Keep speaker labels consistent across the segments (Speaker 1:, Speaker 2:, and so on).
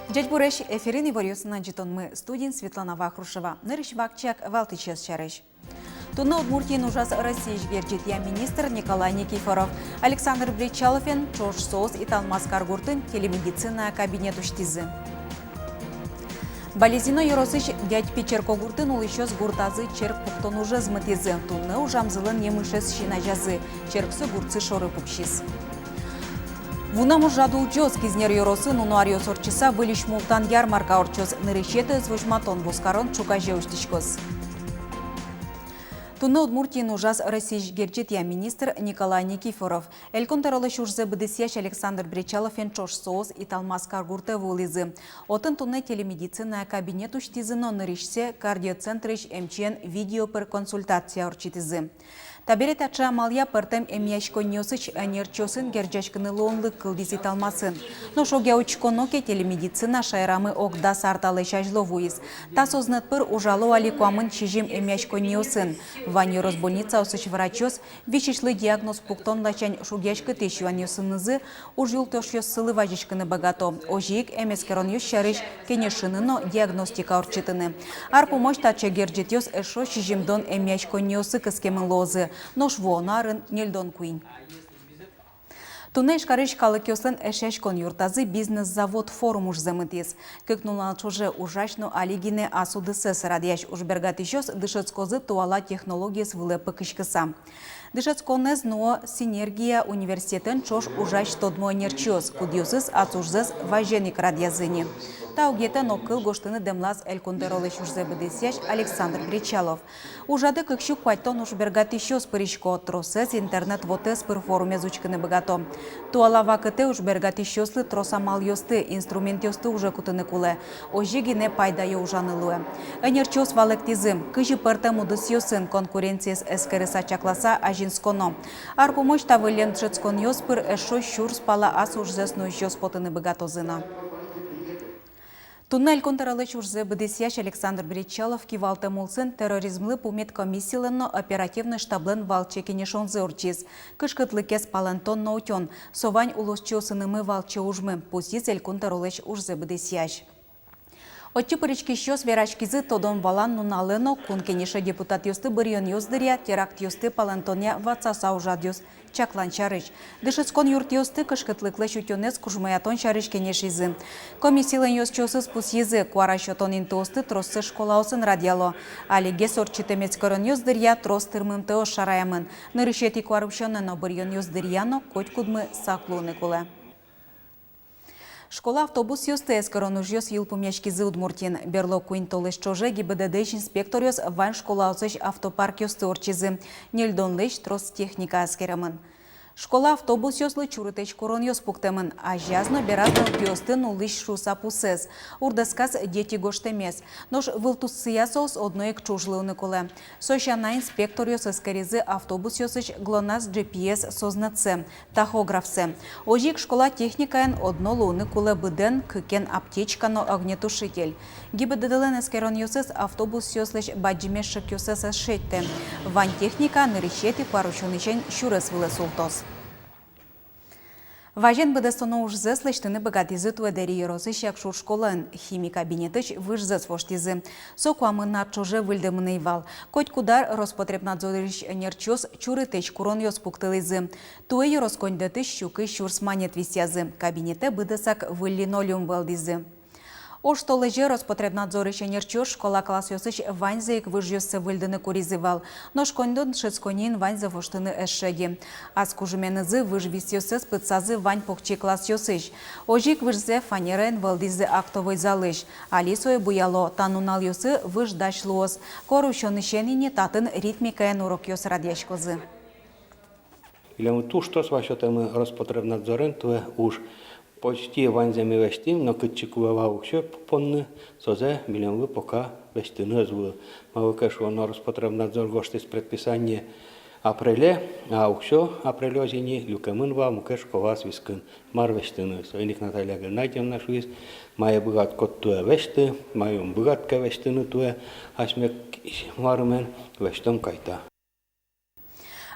Speaker 1: Дядь Буреш, эфирин варюсына житон мы студент Светлана Вахрушева. Нырыш вакчак валтычес чарыш. Тунна Удмуртин ужас России жгерджит министр Николай Никифоров. Александр Бричаловен, Чош Соус и Талмаз Каргуртын телемедицина кабинет уштизы. Болезино Yorosыч дядь Печерко гуртын улышёс гуртазы черк пуктон уже змытизы. Тунны ужамзылын емышес шинажазы. Черксы гурцы шоры пукшиз. Вунаму жадул джоз кизнер Yoroсы нунуариос орчиса вылиш мултан ярмарка орчоз нырышеты звучматон бускарон чукаже уштишкоз. Тунны Удмуртин ужас России герчит министр Николай Никифоров. Элькон таралыш урзе быдысяш Александр Бричалов Чош Соус и Талмаз Каргурте вулизы. Отын тунны телемедицина кабинет уштизы но нырышсе кардиоцентрыш МЧН видео пер консультация орчитизы. Таберет ача малия пертем эмияшко нёсыч анерчосын герджашкыны лоонлык кылдизи талмасын. Но шоге учконоке телемедицина шайрамы окда сарталы шажловуиз. Тас ознат пыр ужало аликуамын чижим эмияшко нёсын. Вань Росбольница осыч врачос вичишлы диагноз пуктон лачань шугешкы тещуан нёсынызы ужил тошьёс сылы важишкыны богато. Ожик эмескерон ёс шарыш кенешыны, но диагностика орчитыны. Ар помощь тача герджетёс эшо чижимдон эмияшко нёсы кыскемын лозы. Нош вонарын нельдон куин. Тунеш карыш калыкёсын эшешкон юртазы бизнес-завод форум уж замытис. Как нуланчуже ужачно алигине асудысыс радияш ужбергатишёс дышецкозы туала технология с вылепы кышкыса. Дышецконез но синергия университетен чош ужач тодмо нерчёс, кудьёсыз ацужзыз важеник радиязыни. Таугета нокыл гоштыны демлаз элькондеролыш ужзе быдысяш Александр Бричалов. Ужады кыкшу квайтон ужбергатишёс пырышко тросез интернет вотез пыр форуме зучкыны богато. Туала вакыты ужбергатишёслы тросамал ёсты, инструмент ёсты уже кутыны куле. Ожигине пайдае ужанылуе. Энерчёс валектизым, кыжи пырты мудыс ёсын конкуренциес эскерыса чакласа ажинсконо. Аркумоч тавылен тшецкон ёс пыр эшо щур спала ас ужзес но ещё спотыны богатозына. Тунна эльконтаралыч урзе быдысяш Александр Бричалов кивалты мулсын терроризмлы пумет комиссияленно оперативный штаблен валче кенешонзы урчиз. Кышкытлыкес палантон наутен, совань улосчосынымы валче ужмы, пусиз эльконтаралыч урзе быдысяш. Отчы пырычки щос верачкизы тодон валан нуналыно кун кенеше депутат ёсты бырьон ёздыря, теракт ёсты палантоня ватсаса ужад ёс чаклан чарыш. Дышыцкон юрт ёсты кышкытлыклы шутёнес кужмаятон чарыш кенешизы. Комиссиялен ёс чосыз пусизы куарашотон интосты троссы школаусын радиало. Алиге сорчитемец көрөн ёздыря трос тырмым тео шараямын. Нырышети куарышонено бырьон ёздыряно коть кудмы саклуны куле. Школа автобус ёсты эскорон уж ёс юлпумяшкизы Удмуртин. Берло куин толыш чоже ГИБДД инспектор ёс ван школа усыш автопарк ёсты орчизы. Нельдон лыш трос техника аскерамын. Школа автобус ёслы чурытеч корон ёс пуктемын, а жазно беразно пёстын улыш шуса пусез. Урдасказ дети гоштемес. Нож вылтуссыясос одноек чужлы коле. Сощана инспектор ёс эскеризы автобус ёсыч глонас GPS сознатсе, тахографсе. Ожик школа техникаен однолуны коле быден кыкен аптечкано огнетушитель. ГИБДДлен эскерон ёсыз автобус ёслыч баджимешек ёсыз шетте. Ван техника нырышети паручонычен шурес вылез ултос. Важен быдестоно уж зеслыштыны богатизы туэдери Yorosy шакшур школын химик кабинетыч выжзес воштизы. Сокуамын начоже выльдымыны вал. Коть кудар Роспотребнадзорыш нерчос чурытыч курон ёс пуктылызы. Туэ Yoroskondetыч щукы щурс манет висязы. Кабинете быдесак выльлинолеум валдизы. Оштолыжы Роспотребнадзорыш нерчос школа класс ёсыч ваньзаек выжьёсы выльдыны куризывал. Но шкондон шецконин ваньза воштыны эшеги. Аз кужуменызы выжвис ёсыз пыцазы вань покчи класс ёсыч. Ожик выжзе фанерен валдизы актовой залыш. Алисой буяло танунал ёсы выждашлуос. Корущонышенине татын ритмикаен урок ёс радяшкозы.
Speaker 2: Или ту, что с вашей темы Роспотребнадзорен, то уж почти ванзами вестим, но кычикувава укше понны, созе миллион пока вестины зву. Мавыкашу на Роспотребнадзор гоштис предписание апреле, а укше апрелёзини люкамынва мукеш ковас вискын мар вестины. Соиник Наталья Геннадьевна наш виз, мая быгат кот туе весты, майом быгат ка вестины туе, асмек мармен вестом кайта.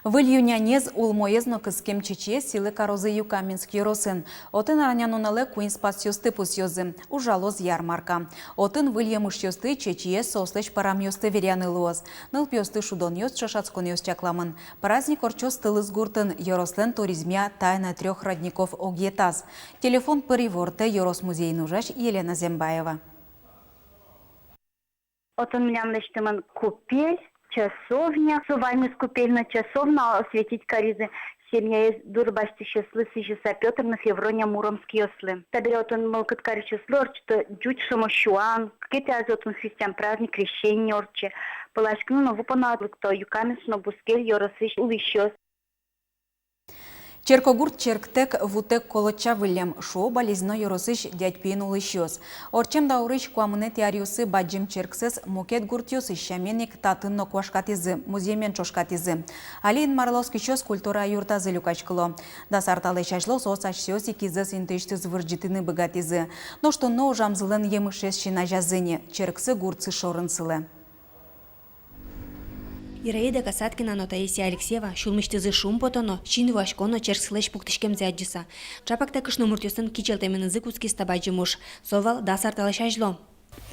Speaker 1: В июнянез улмоезно кыскем чече силы карозы Юкаминск юросын. Отын аранянунале куин спас юсты пус юзы. Ужалоз ярмарка. Отын выльемыш юсты чече сослыш парам юсты веряны луоз. Нылп юсты шудон юст шашацкон юст чакламын. Праздник орчос тылыз гуртын юрослен туризмя тайна 3 родников огьетаз. Телефон переворте юрос музей нужаш Елена Зембаева.
Speaker 3: Отын млямлештымын купель. Часовня, суваймыз купельна часовна, осветить каризы. Семья из Дурбасти числы, Сижиса Петр на Феврония Муромский ослы. Таберет он молкот кари число, что джуть шамошуан, какие-то азотун христиан праздник, крещение орче. Палашкину нову понадли, кто юкамис, но бускель, йоросыш, улищос.
Speaker 1: Черкогурт черктек вутек колоча вылем, шо болезно юросыш дядьпин улышёс. Орчем даурыш куамыне теариусы баджим черксес мокет гуртёс ищаменник татын ноквашкатизы, музеймен чошкатизы. Алин марлоскичёс культура юртазы люкачкыло. Да сарталы шашло сосачсёс и кизес интыштыз вырджитыны богатизы. Но что но жамзылен емышес шина жазыне, черксы гуртсы шорынсылы.
Speaker 4: Ираида Касаткина, но Таисия Алексеева, шулмыштызы шум потоно, чин вашконо черкслеш пуктышкем зяджиса. Чапакта кышно муртёсын кичелтемен язык узки стабаджимуш. Совал да сарталыш ажло.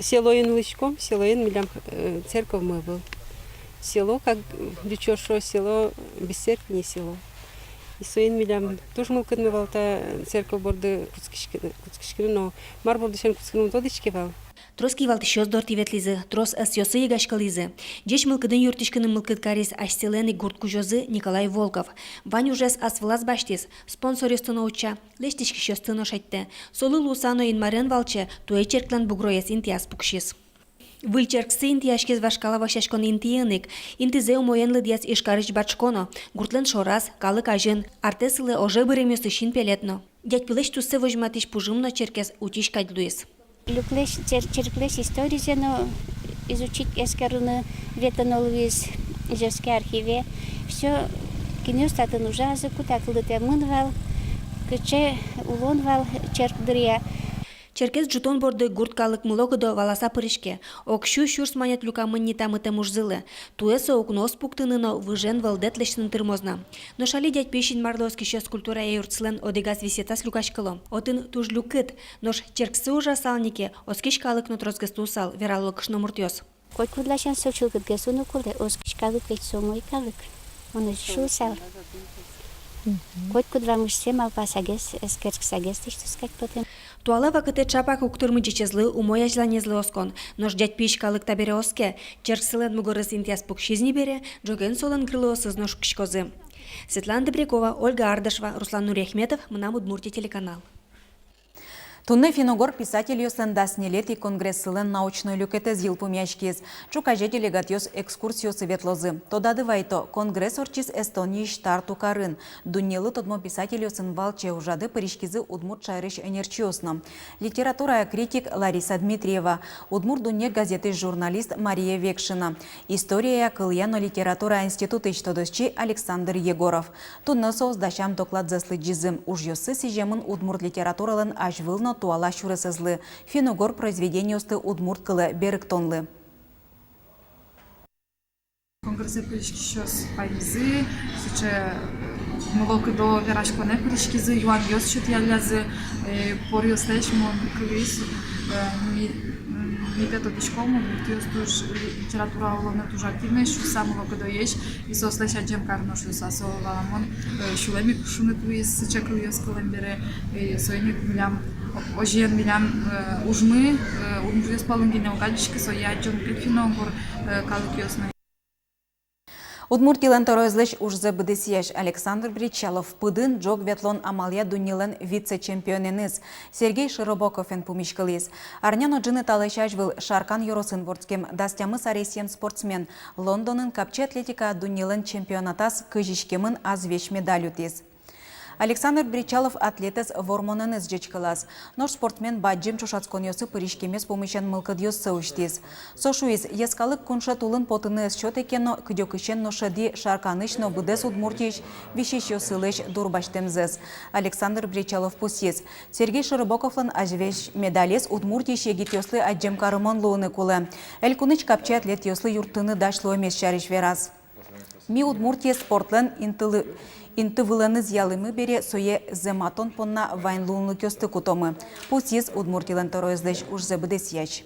Speaker 5: Село Инлычком, село Милям, церковь мы был. Село, как дючошо, село, без церкви не село. И соин Милям, тоже мы кадмевал, та церковь борды куцкишкины, но мар бордышен куцкины тодычки вал.
Speaker 4: Трос кивалты шёс дорти ветлизы, трос асёсы егашкализы. Деш мылкыдын юртышкының мылкыд карис ашселены гуртку жозы Николай Волков. Вань ужес ас влас баштис, спонсор ёстыны уча, лештишки шёстыны шайтты. Солы лусано инмарен валче, туэ черклан бугроес интиас пукшис. Выль черксы интиашкез вашкала вашашкон интиеник, интизе умоенлы диас ишкарыч бачконо, гуртлен шорас, калык ажын, артесылы оже быремёсы шин пелетно. Дядь пилеш тусы вожматиш пужымно черкес утиш кайдлуис.
Speaker 6: Люклеш, черклеш истории, но изучить эскеруны ветанолвис Ижевской архиве. Все киностатын ужазы, куда кылдыте мынвал, кыче улонвал черкдырия.
Speaker 4: Черкес джутон борды гурткалык мулогыдо валаса пырышке. Окшу шурс манет люка мыннита мыты мужзылы. Туэсо окнос пуктыныно выжен валдетлешнын тырмозна. Но шали дядь пешин марлоски шёс культура юртслен одегас висетас люкашкыло. Отын туж люкыт, нош черксы ужасалнике оскишкалык нотрозгас тусал вералык шномуртёс.
Speaker 6: Кой кудлашан сочулгыт гесуну куле, оскишкалык ведь сомой калык. Он шусал. Кой кудрамышсе малпасагес, эскерксагес, тиштускать потом.
Speaker 4: Туала вакыте чапак уктырмы чечезлы умой ажланезлы оскон. Нож дядь пишкалык табере оске, черксылен мугорыс интиас пукшизни бере, джоген солен крыло сызнож кшкозы. Светлана Добрякова, Ольга Ардашева, Руслан Нурехметов, Мына Удмуртия телеканал.
Speaker 1: Тунне финогор писатель ёсен даснелет и конгресс сылен научной люкете зил пумяшкиз. Чукаже делегат ёс экскурсию советлозы. Тодады вайто конгресс орчиз Эстонии штарту карын. Дуннелы тодмо писатель ёсен валче ужады паришкизы Удмурт шайрыш энерчиосно. Литература критик Лариса Дмитриева. Удмурт дунне газеты журналист Мария Векшина. История кыльяно литература институты штодосчи Александр Егоров. Тунне создашам доклад заслыджизым. Уж ёсы сижемын Удмурт литературалын ажвылно туала шурасызлы. Финогор произведениосты удмурткылы беріктонлы.
Speaker 7: Конгрессе перешкишёс пайзы, сыче молокдо верашконе перешкизы, юан ёс чут ялязы, пор ёслеш мон кылыс, мипето дишкому, бутиос туж литература уловна туж активна, шу само молокдо еш, и сослеш аджем карно шу сасо валамон, шулеми шуны туис, сыче кылыс кылембере, соени милям ожен милям ужмы, удмуртиос палунгине угадишки, сояджон кельфиногор калыкиосна.
Speaker 1: Удмуртилен торозлеш ужзе быдысияш Александр Бричалов пыдын джог ветлон амалия дунилен вице-чемпионеныз Сергей Широбоковен пумишкалис. Арняно джины талышаш был Шаркан Юросын вордским дастямыз аресиен спортсмен. Лондонын капче атлетика дунилен чемпионатас кыжишкемын азвеш медалютез. Александр Бричалов атлетес вормоненыз жечкалас. Нож спортсмен баджим чушацкон ёсы пыришкемес помещен мылкыд ёсы уштез. Сошуиз ескалык кунша тулын потыны счет экенно кыдёкышен ношади шарканыш но будес удмуртиш вишиш ёсылыш дурбаштемзес. Александр Бричалов пусез. Сергей Широбоковлан ажвеш медалес удмуртиш егит ёслы аджем карымон луыны кулы. Элькуныч капче атлет ёслы юртыны дашло эмес шариш верас. Ми Удмуртия спортлен интывыланы з'ялымы бере сое зематон понна вайнлуны кёсты кутомы. Пусиз Удмуртилен тороездеш ужзе бедесияч.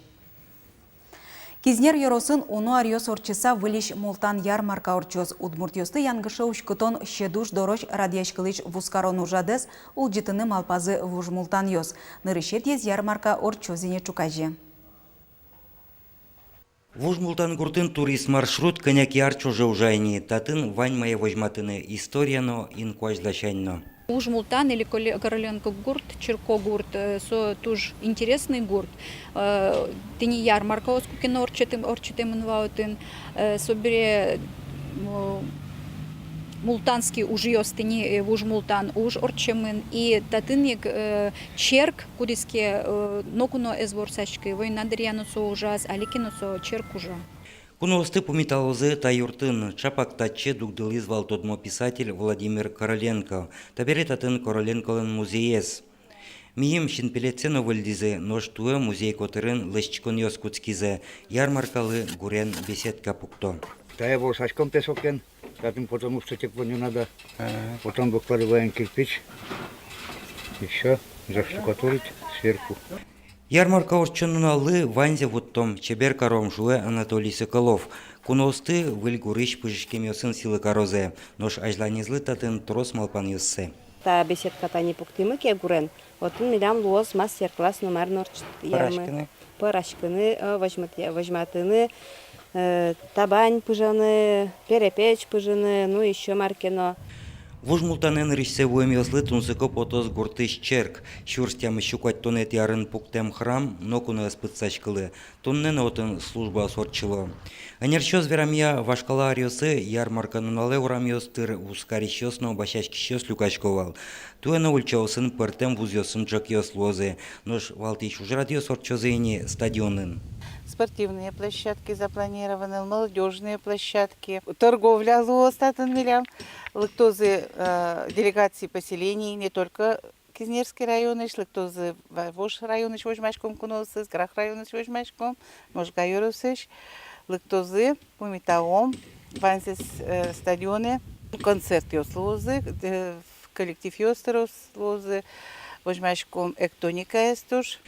Speaker 1: Кизнер Йоросын уну ариос орчыса вылиш молтан ярмарка орчоз. Удмуртиосты янгышы ушкытон щедуш дороч радияшкылыч вускарон ужадес улжитыны малпазы вуж мултан йос. Нырышет ез ярмарка орчозине чукажи.
Speaker 8: Вужмултан гуртын турист маршрут коняки арчоже ужайни, татын вань моя возьматыны историяно ин куажлащайно.
Speaker 9: Ужмултан или Короленко гурт, Черко гурт, со туж интересный гурт. Тени ярмарка оскукин орчетым инваутын, собере мултанский уж ёстыни уж мултан уж орчемын и татынник черк кудиске нокуно эзворсачки войнадыряну со ужас аликину со черк ужа.
Speaker 8: Куносты помиталозы та юртын чапак таче дугдылыз валтодмо писатель Владимир Короленко. Табери татын Короленколын музеес. Мием шинпелецено выльдизе, ноштуе музей котырын лыщикон ёскутскизе, ярмаркалы гурен беседка пукто.
Speaker 10: Да я был сачком песокен, потому что тепло не надо. Потом выкладываем кирпич, еще заштукатурить сверху.
Speaker 8: Ярмарка орчынналы ванзе вуттом чебер кором жуе Анатолий Соколов. Куносты выльгурыш пыжышкем ёсын силы корозе, нош ажланезлы татын трос малпан ёссе.
Speaker 11: Та беседка та не пуктимы ке гурен. Отын милям луоз мастер-класс номер норчт. Парашкины возьматыны. Табань пыжаны, перепечь пыжаны, ну еще маркино.
Speaker 8: Вужмултанен рисевуем ёслы тунсыко потоз гуртыш черк. Щурстям щукать тонет ярын пуктем храм, нокуны спыцачкылы. Тоннен отын служба сорчыло. Анерчоз верамья вашкала ариосы ярмарка нунале урам ёстыр ускарищосно башачки щос люкачковал. Туэна ульчаусын пыртем вуз ёсын джак ёс лозы. Нож валтич ужрат ёс орчозыйни стадионын.
Speaker 12: Спортивные площадки запланированы, молодежные площадки, торговля луостатын милям, лактозы делегации поселений, не только Кизнерский район, лактозы Вош район, Вожмашком куносыз, Грах район, Вожмашком, Можгайорусыш, лактозы Пумитаом, Ванзис стадионы, концерт ёслозы, коллектив ёстерос лозы, Вожмашком эктоника эстуш.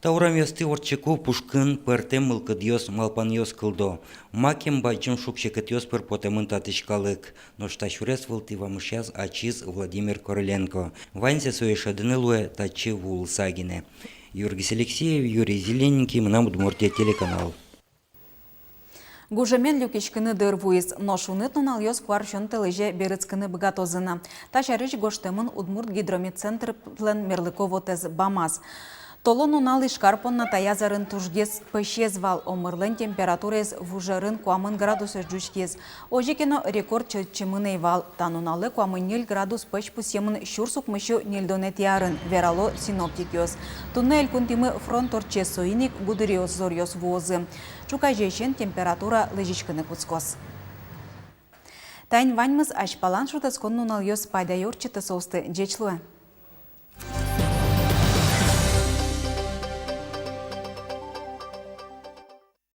Speaker 8: Таурам ёсты орчеку пушкын пыртем мылкыд ёс малпан ёс кылдо. Макем бачым шукшекет ёс пыр потемын татышкалык. Ношта шурес вылты вамышяз ачиз Владимир Короленко. Ванзе соешадыны луэ тачи вул сагине. Юргис Алексеев, Юрий Зелененький, Мнам Удмуртия телеканал.
Speaker 1: Гужемен люкичкыны дырвуиз, но шунет нунал ёс кваршон тележе берецкыны богатозына. Ташарыч гоштемын Удмурт гидрометцентр плен Мерлыково тез Бамаз. Толон унал ишкарпонна таязарын тужгез пăщезвал омырлен температурез вужарын куамын градусыз жучкез. Ожекено рекорд чымыны вал. Тануналы куамын 0 градус пăщ пусемын щурсук мыщу нельдонет ярын, верало синоптик ёс. Туннель кунтимы фронт орче соиник гудыриос зорьос возы. Чукайжешен температура лыжичкыны куцкос. Тайн ваньмыз ашпалан шутаскон нунал ёс пайда ёрчыты соусты жечлуы.